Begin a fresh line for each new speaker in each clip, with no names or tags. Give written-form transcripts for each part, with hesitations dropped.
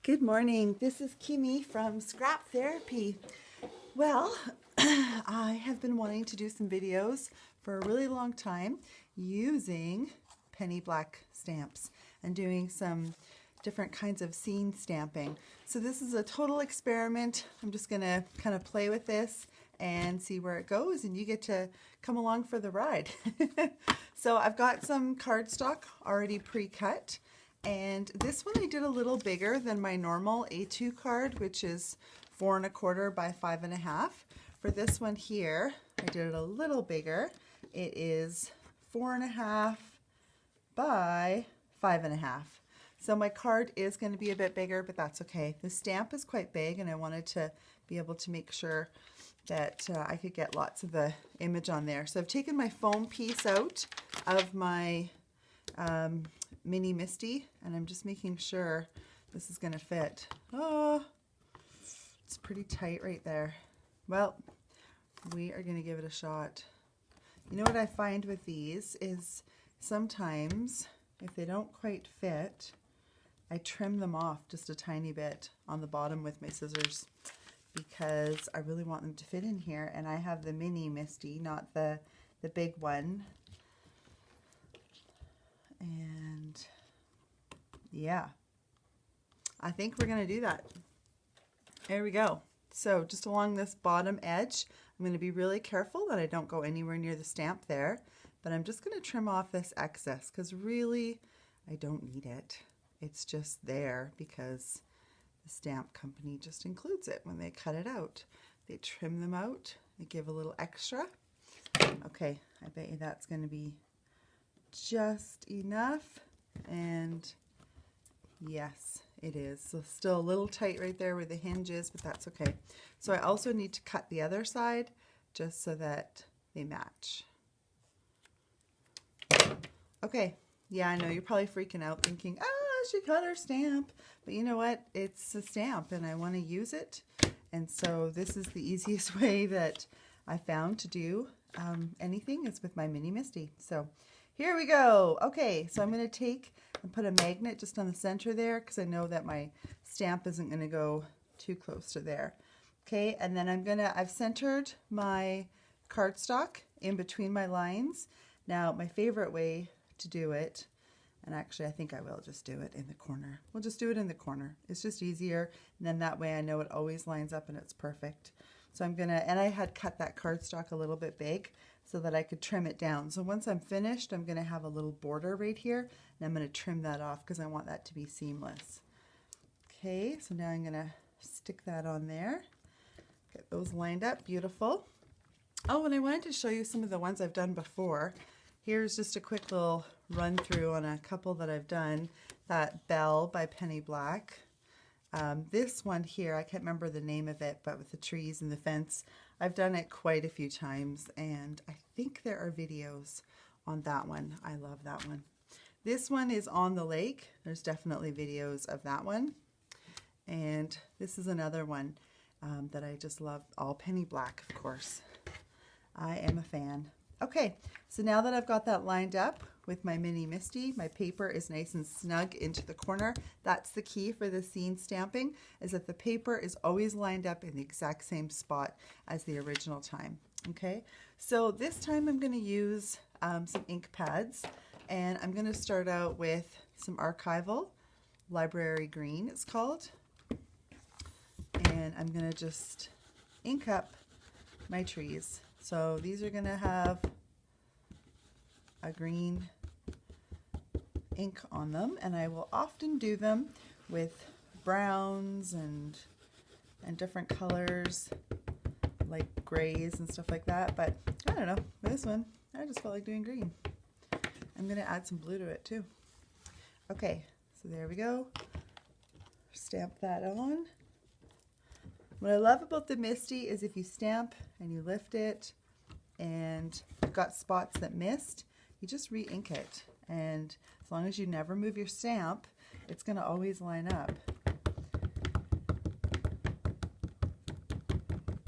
Good morning. This is Kimi from Scrap Therapy. Well, I have been wanting to do some videos for a really long time using penny black stamps and doing some different kinds of scene stamping. So this is a total experiment. I'm just going to kind of play with this and see where it goes, and you get to come along for the ride. So I've got some cardstock already pre-cut. And this one I did a little bigger than my normal A2 card, which is 4 1/4 by 5 1/2. For this one here, I did it a little bigger. It is 4 1/2 by 5 1/2. So my card is going to be a bit bigger, but that's okay. The stamp is quite big, and I wanted to be able to make sure that I could get lots of the image on there. So I've taken my foam piece out of my Mini Misti, and I'm just making sure this is going to fit. Oh, it's pretty tight right there. Well, we are going to give it a shot. You know what I find with these is sometimes if they don't quite fit, I trim them off just a tiny bit on the bottom with my scissors because I really want them to fit in here, and I have the Mini Misti, not the big one. And yeah, I think we're going to do that. There we go. So just along this bottom edge, I'm going to be really careful that I don't go anywhere near the stamp there, but I'm just going to trim off this excess because really I don't need it. It's just there because the stamp company just includes it when they cut it out. They trim them out, they give a little extra. Okay, I bet you that's going to be just enough, and yes, it is. So still a little tight right there where the hinge is, but that's okay. So I also need to cut the other side just so that they match. Okay, yeah, I know you're probably freaking out thinking, she cut her stamp, but you know what? It's a stamp and I want to use it, and so this is the easiest way that I found to do anything is with my Mini Misti. So here we go. Okay, so I'm going to take and put a magnet just on the center there because I know that my stamp isn't going to go too close to there. Okay, and then I've centered my cardstock in between my lines. Now, my favorite way to do it, and actually I think I will just do it in the corner. We'll just do it in the corner. It's just easier, and then that way I know it always lines up and it's perfect. So and I had cut that cardstock a little bit big so that I could trim it down. So once I'm finished, I'm going to have a little border right here, and I'm going to trim that off because I want that to be seamless. Okay, so now I'm going to stick that on there. Get those lined up, beautiful. Oh, and I wanted to show you some of the ones I've done before. Here's just a quick little run through on a couple that I've done. That Belle by Penny Black. This one here, I can't remember the name of it, but with the trees and the fence, I've done it quite a few times, and I think there are videos on that one. I love that one. This one is on the lake. There's definitely videos of that one. And this is another one that I just love, all Penny Black, of course. I am a fan. Okay, so now that I've got that lined up with my Mini Misti, my paper is nice and snug into the corner. That's the key for the scene stamping, is that the paper is always lined up in the exact same spot as the original time. Okay, so this time I'm going to use some ink pads, and I'm going to start out with some Archival, Library Green it's called, and I'm going to just ink up my trees. So these are going to have a green ink on them, and I will often do them with browns and different colors like grays and stuff like that, but I don't know, with this one I just felt like doing green. I'm going to add some blue to it too. Okay, so there we go. Stamp that on. What I love about the Misti is if you stamp and you lift it and you've got spots that missed, you just re-ink it. And as long as you never move your stamp, it's going to always line up.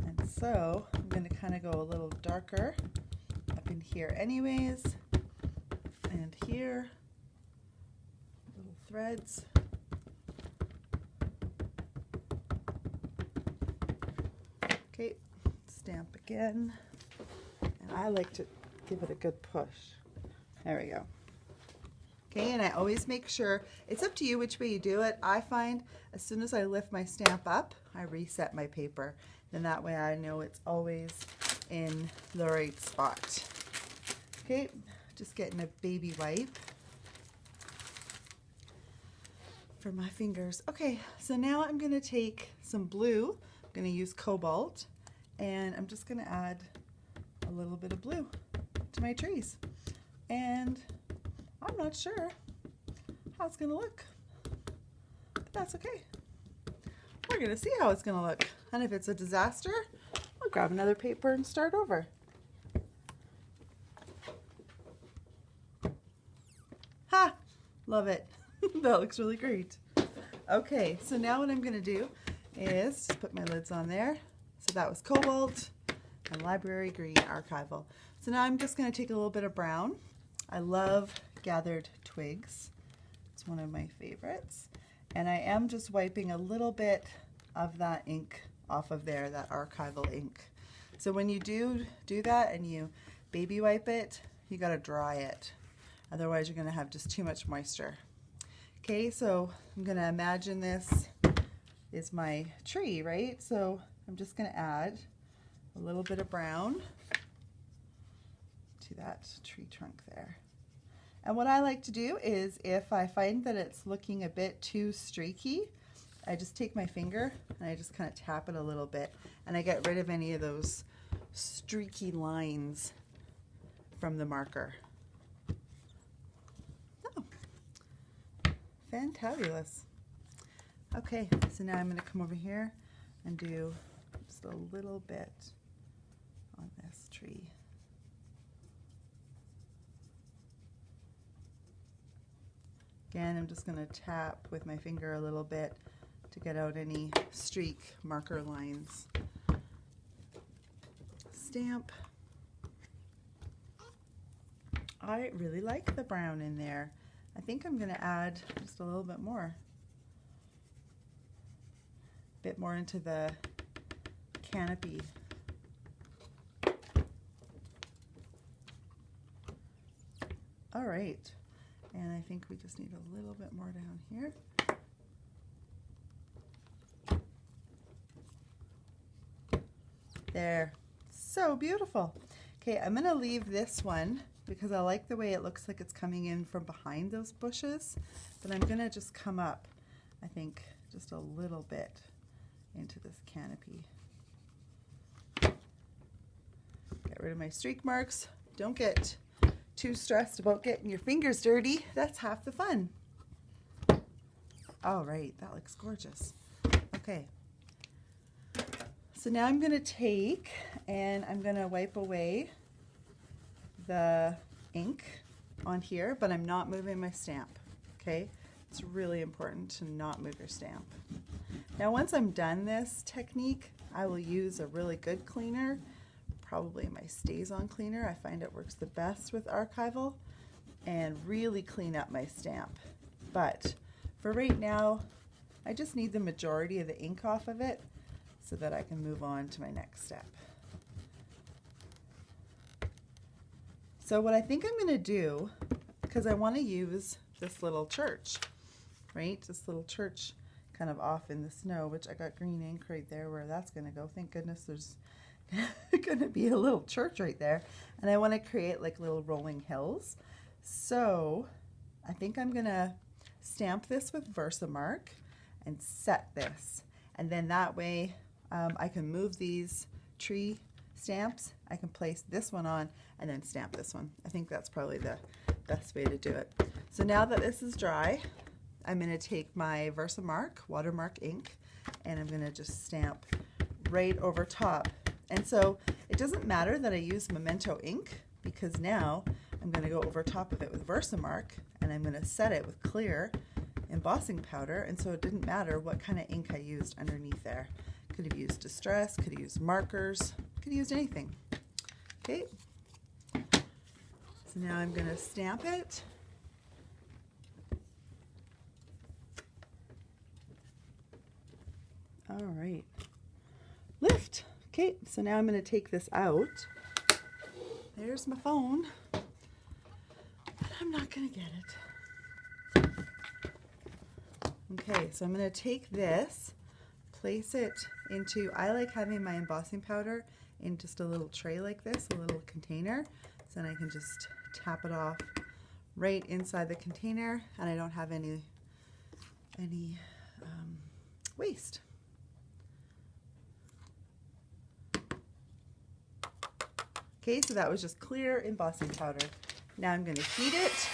And so I'm going to kind of go a little darker up in here anyways, and here, little threads. Okay, stamp again. And I like to give it a good push. There we go. Okay, and I always make sure, it's up to you which way you do it. I find as soon as I lift my stamp up, I reset my paper. Then that way I know it's always in the right spot. Okay, just getting a baby wipe for my fingers. Okay, so now I'm gonna take some blue. I'm gonna use cobalt, and I'm just gonna add a little bit of blue to my trees. And I'm not sure how it's gonna look, but that's okay. We're gonna see how it's gonna look. And if it's a disaster, I'll grab another paper and start over. Ha! Love it. That looks really great. Okay, so now what I'm gonna do is just put my lids on there. So that was cobalt and library green archival. So now I'm just gonna take a little bit of brown. I love gathered twigs. It's one of my favorites. And I am just wiping a little bit of that ink off of there, that archival ink. So when you do that and you baby wipe it, you gotta dry it. Otherwise you're gonna have just too much moisture. Okay, so I'm gonna imagine this is my tree, right? So I'm just gonna add a little bit of brown to that tree trunk there. And what I like to do is if I find that it's looking a bit too streaky, I just take my finger and I just kind of tap it a little bit and I get rid of any of those streaky lines from the marker. Oh, fantabulous. Okay, so now I'm going to come over here and do just a little bit on this tree. Again, I'm just going to tap with my finger a little bit to get out any streak marker lines. Stamp. I really like the brown in there. I think I'm going to add just a little bit more. A bit more into the canopy. All right. And I think we just need a little bit more down here. There. So beautiful. Okay, I'm going to leave this one because I like the way it looks like it's coming in from behind those bushes. But I'm going to just come up, I think, just a little bit into this canopy. Get rid of my streak marks. Don't get too stressed about getting your fingers dirty. That's half the fun. All right, that looks gorgeous. Okay. So now I'm going to take and I'm going to wipe away the ink on here, but I'm not moving my stamp, okay? It's really important to not move your stamp. Now once I'm done this technique, I will use a really good cleaner, probably my Stays-On cleaner. I find it works the best with archival, and really clean up my stamp. But for right now, I just need the majority of the ink off of it so that I can move on to my next step. So what I think I'm going to do, because I want to use this little church, right? This little church kind of off in the snow, which I got green ink right there where that's going to go. Thank goodness there's going to be a little church right there. And I want to create like little rolling hills. So I think I'm going to stamp this with Versamark and set this. And then that way I can move these tree stamps. I can place this one on and then stamp this one. I think that's probably the best way to do it. So now that this is dry, I'm going to take my Versamark watermark ink and I'm going to just stamp right over top. And so it doesn't matter that I use Memento ink because now I'm going to go over top of it with Versamark and I'm going to set it with clear embossing powder, and so it didn't matter what kind of ink I used underneath there. Could have used Distress, could have used markers, could have used anything. Okay, so now I'm going to stamp it. All right, lift, Okay, so now I'm going to take this out. There's my phone. But I'm not going to get it. Okay, so I'm going to take this, place it into, I like having my embossing powder in just a little tray like this, a little container. So then I can just tap it off right inside the container and I don't have any waste. Okay, so that was just clear embossing powder. Now I'm going to heat it.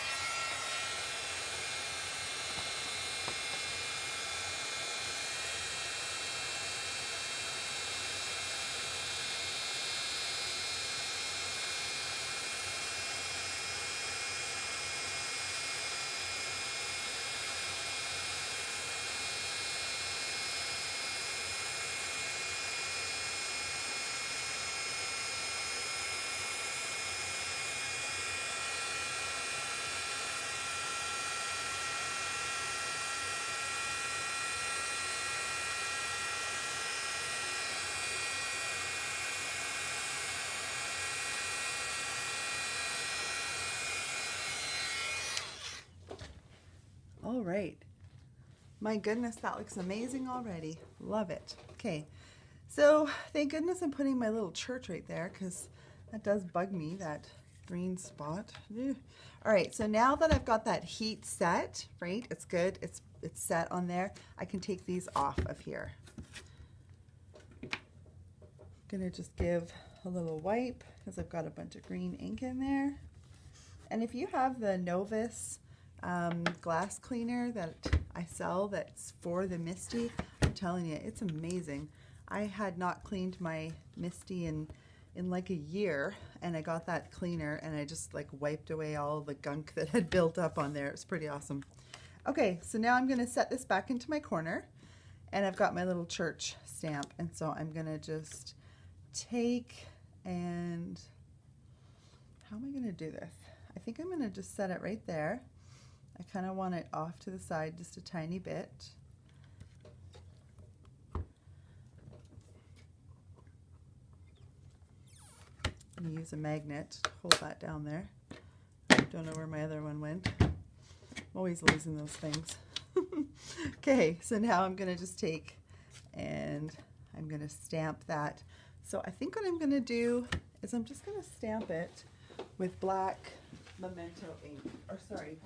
All right. My goodness, that looks amazing already. Love it. Okay, so thank goodness I'm putting my little church right there because that does bug me, that green spot. Ugh. All right, so now that I've got that heat set, right, it's good, it's set on there, I can take these off of here. I'm gonna just give a little wipe because I've got a bunch of green ink in there. And if you have the Novus glass cleaner that I sell that's for the Misti, I'm telling you, it's amazing. I had not cleaned my Misti in like a year, and I got that cleaner and I just like wiped away all the gunk that had built up on there. It's pretty awesome. Okay, so now I'm going to set this back into my corner, and I've got my little church stamp, and so I'm going to just take and how am I going to do this? I think I'm going to just set it right there. I kind of want it off to the side just a tiny bit. I'm going to use a magnet to hold that down there. Don't know where my other one went. I'm always losing those things. Okay, so now I'm going to just take and I'm going to stamp that. So I think what I'm going to do is I'm just going to stamp it with black Memento ink, or sorry,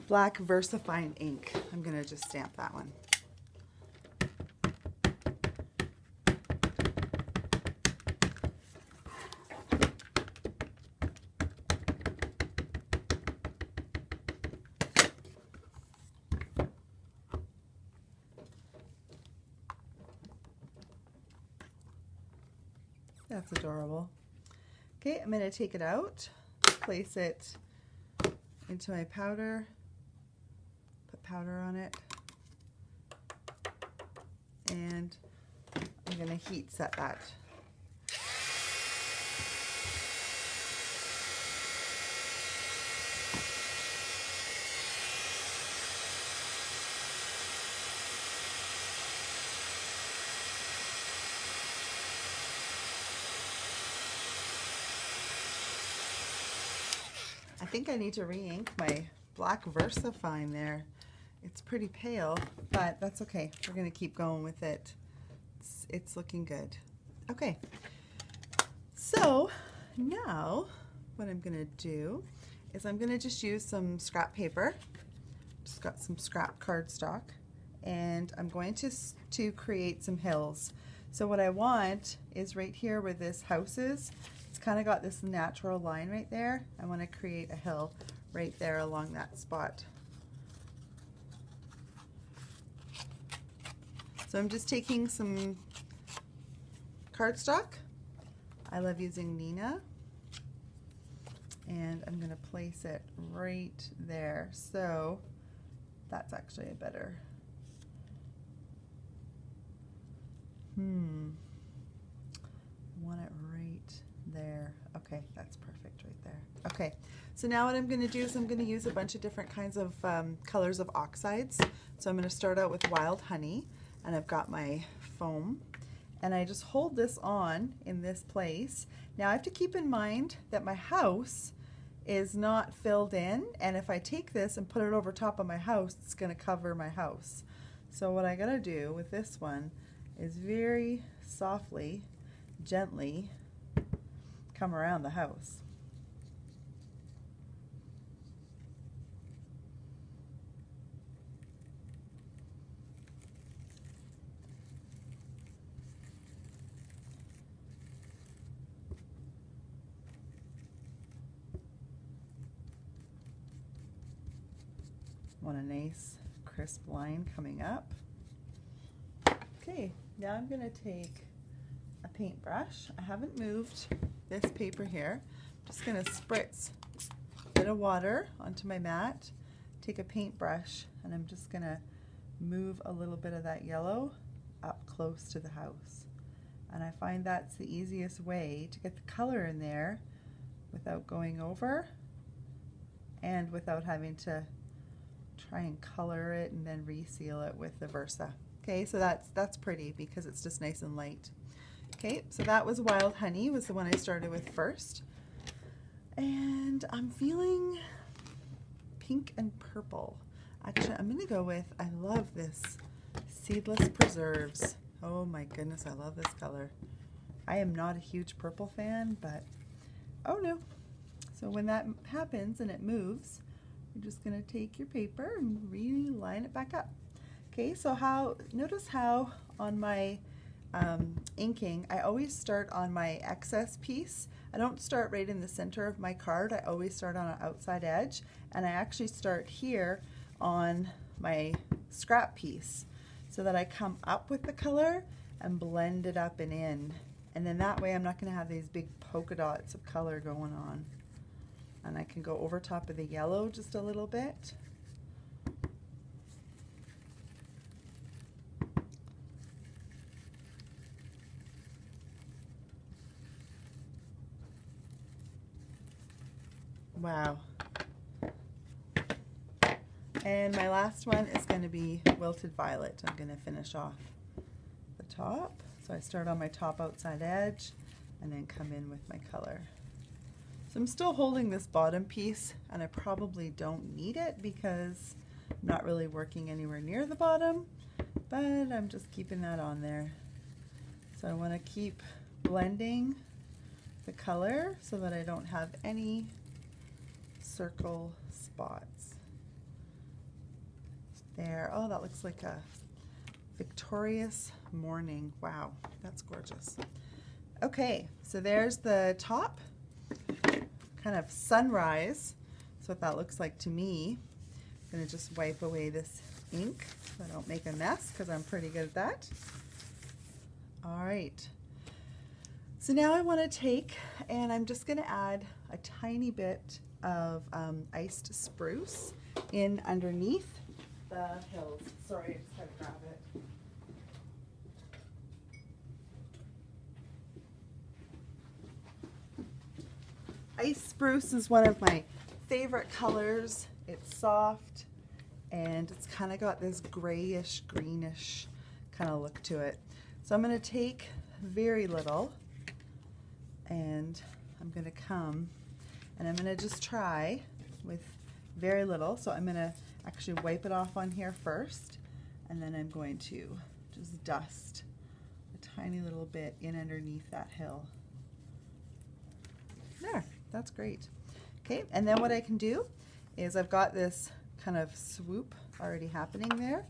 black VersaFine ink. I'm going to just stamp that one. That's adorable. Okay, I'm going to take it out, place it into my powder, put powder on it, and I'm going to heat set that. I think I need to re-ink my black VersaFine there. It's pretty pale, but that's okay. We're going to keep going with it. It's looking good. Okay, so now what I'm going to do is I'm going to just use some scrap paper. Just got some scrap cardstock, and I'm going to create some hills. So what I want is right here where this house is, it's kind of got this natural line right there. I want to create a hill right there along that spot. So I'm just taking some cardstock. I love using Nina. And I'm going to place it right there. So that's actually a better. I want it right there. Okay, that's perfect right there. Okay, So now what I'm going to do is I'm going to use a bunch of different kinds of colors of oxides. So I'm going to start out with wild honey, and I've got my foam, and I just hold this on in this place. Now I have to keep in mind that my house is not filled in, and if I take this and put it over top of my house, it's going to cover my house. So what I got to do with this one is very softly, gently come around the house. Want a nice crisp line coming up. Okay, now I'm going to take a paintbrush. I haven't moved this paper here. I'm just going to spritz a bit of water onto my mat, take a paintbrush, and I'm just going to move a little bit of that yellow up close to the house. And I find that's the easiest way to get the color in there without going over and without having to try and color it and then reseal it with the Versa. Okay, so that's pretty because it's just nice and light. Okay, so that was wild honey, was the one I started with first. And I'm feeling pink and purple. Actually, I'm gonna go with, I love this Seedless Preserves. Oh my goodness, I love this color. I am not a huge purple fan, but oh no. So when that happens and it moves, you're just going to take your paper and really line it back up. Okay, so notice how on my inking, I always start on my excess piece. I don't start right in the center of my card. I always start on an outside edge, and I actually start here on my scrap piece so that I come up with the color and blend it up and in. And then that way I'm not going to have these big polka dots of color going on. And I can go over top of the yellow just a little bit. Wow. And my last one is going to be Wilted Violet. I'm going to finish off the top. So I start on my top outside edge and then come in with my color. So I'm still holding this bottom piece, and I probably don't need it because I'm not really working anywhere near the bottom, but I'm just keeping that on there. So I want to keep blending the color so that I don't have any circle spots. There, oh, that looks like a victorious morning. Wow, that's gorgeous. Okay, so there's the top. Kind of sunrise. That's what that looks like to me. I'm going to just wipe away this ink so I don't make a mess because I'm pretty good at that. All right. So now I want to take and I'm just going to add a tiny bit of iced spruce in underneath the hills. Sorry, I just had to grab it. Ice spruce is one of my favorite colors. It's soft and it's kind of got this grayish, greenish kind of look to it. So I'm going to take very little and I'm going to come and I'm going to just try with very little. So I'm going to actually wipe it off on here first, and then I'm going to just dust a tiny little bit in underneath that hill. There, that's great. Okay, and then what I can do is I've got this kind of swoop already happening there.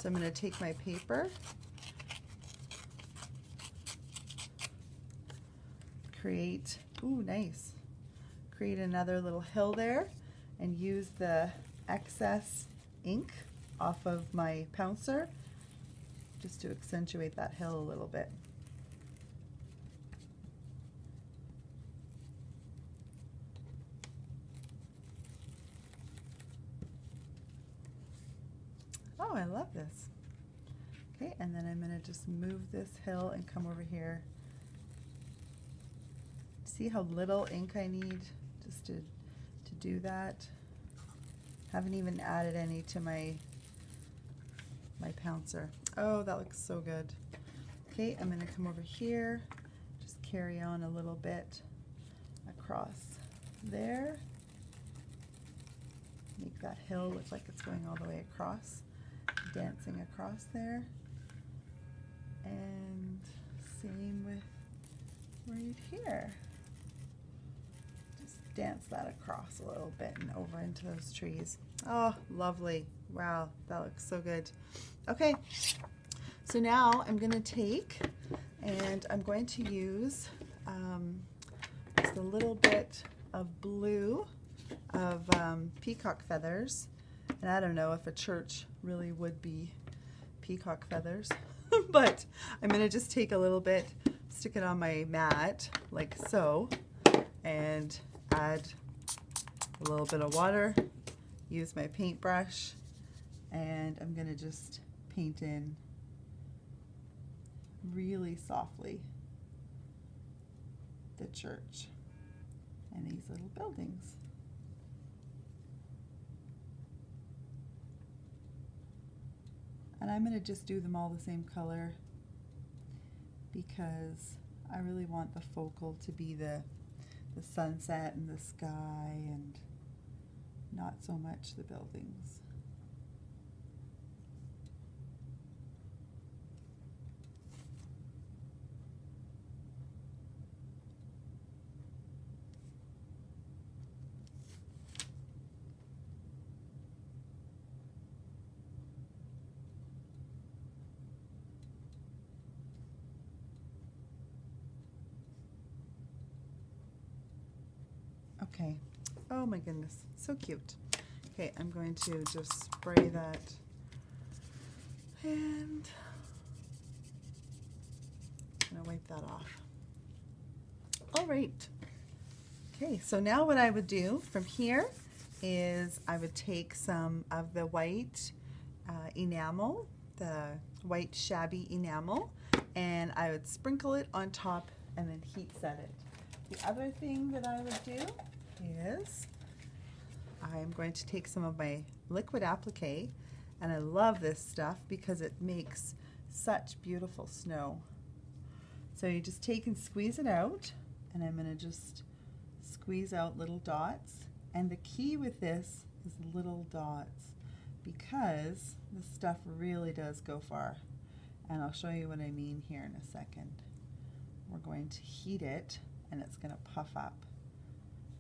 So I'm going to take my paper, create, ooh, nice, create another little hill there, and use the excess ink off of my pouncer just to accentuate that hill a little bit. Oh, I love this. Okay, and then I'm going to just move this hill and come over here. See how little ink I need just to do that. Haven't even added any to my pouncer. Oh, that looks so good. Okay, I'm going to come over here, just carry on a little bit across there. Make that hill look like it's going all the way across, dancing across there. And same with right here. Just dance that across a little bit and over into those trees. Oh, lovely. Wow, that looks so good. Okay, so now I'm going to take and I'm going to use just a little bit of blue of peacock feathers. And I don't know if a church really would be peacock feathers, but I'm going to just take a little bit, stick it on my mat like so, and add a little bit of water, use my paintbrush, and I'm going to just paint in really softly the church and these little buildings. And I'm going to just do them all the same color because I really want the focal to be the sunset and the sky and not so much the buildings. Okay. Oh my goodness, so cute. Okay, I'm going to just spray that and I'm going to wipe that off. All right. Okay, so now what I would do from here is I would take some of the white enamel, the white shabby enamel, and I would sprinkle it on top and then heat set it. The other thing that I would do is I'm going to take some of my liquid applique, and I love this stuff because it makes such beautiful snow. So you just take and squeeze it out, and I'm going to just squeeze out little dots. And the key with this is little dots because the stuff really does go far. And I'll show you what I mean here in a second. We're going to heat it and it's going to puff up.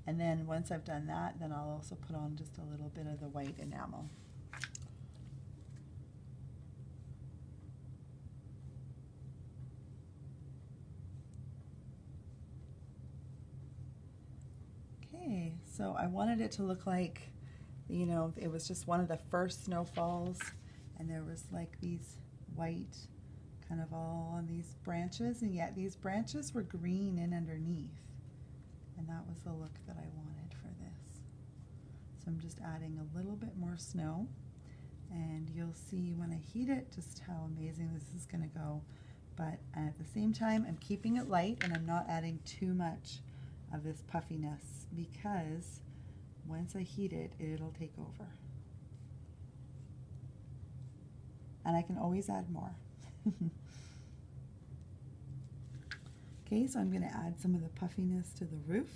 And then once I've done that, then I'll also put on just a little bit of the white enamel. Okay, so I wanted it to look like, you know, it was just one of the first snowfalls, and there was like these white kind of all on these branches, and yet these branches were green in underneath. And that was the look that I wanted for this. So I'm just adding a little bit more snow, and you'll see when I heat it just how amazing this is going to go. But at the same time, I'm keeping it light and I'm not adding too much of this puffiness because once I heat it, it'll take over. And I can always add more. Okay, so I'm going to add some of the puffiness to the roof.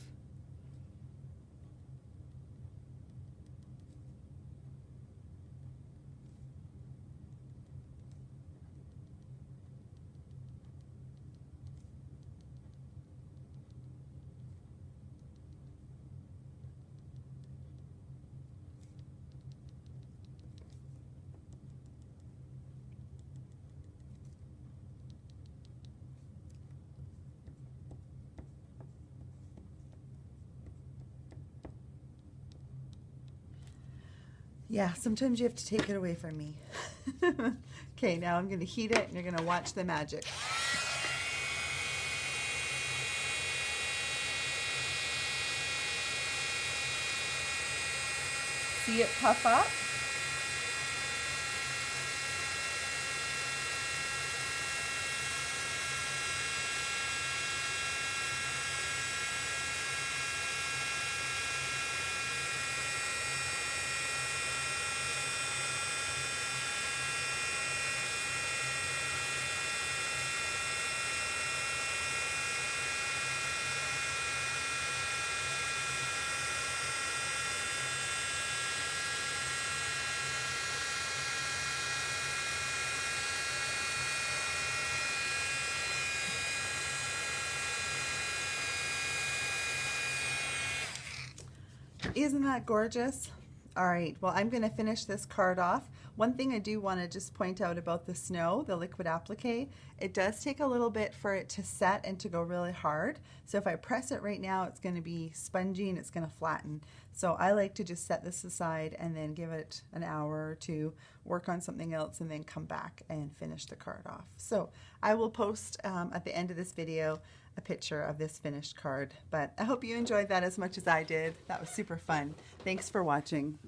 Yeah, sometimes you have to take it away from me. Okay, now I'm going to heat it and you're going to watch the magic. See it puff up? Isn't that gorgeous? All right, well, I'm going to finish this card off. One thing I do want to just point out about the snow, the liquid applique, it does take a little bit for it to set and to go really hard. So if I press it right now, it's going to be spongy and it's going to flatten. So I like to just set this aside and then give it an hour or two, work on something else, and then come back and finish the card off. So I will post at the end of this video a picture of this finished card. But I hope you enjoyed that as much as I did. That was super fun. Thanks for watching.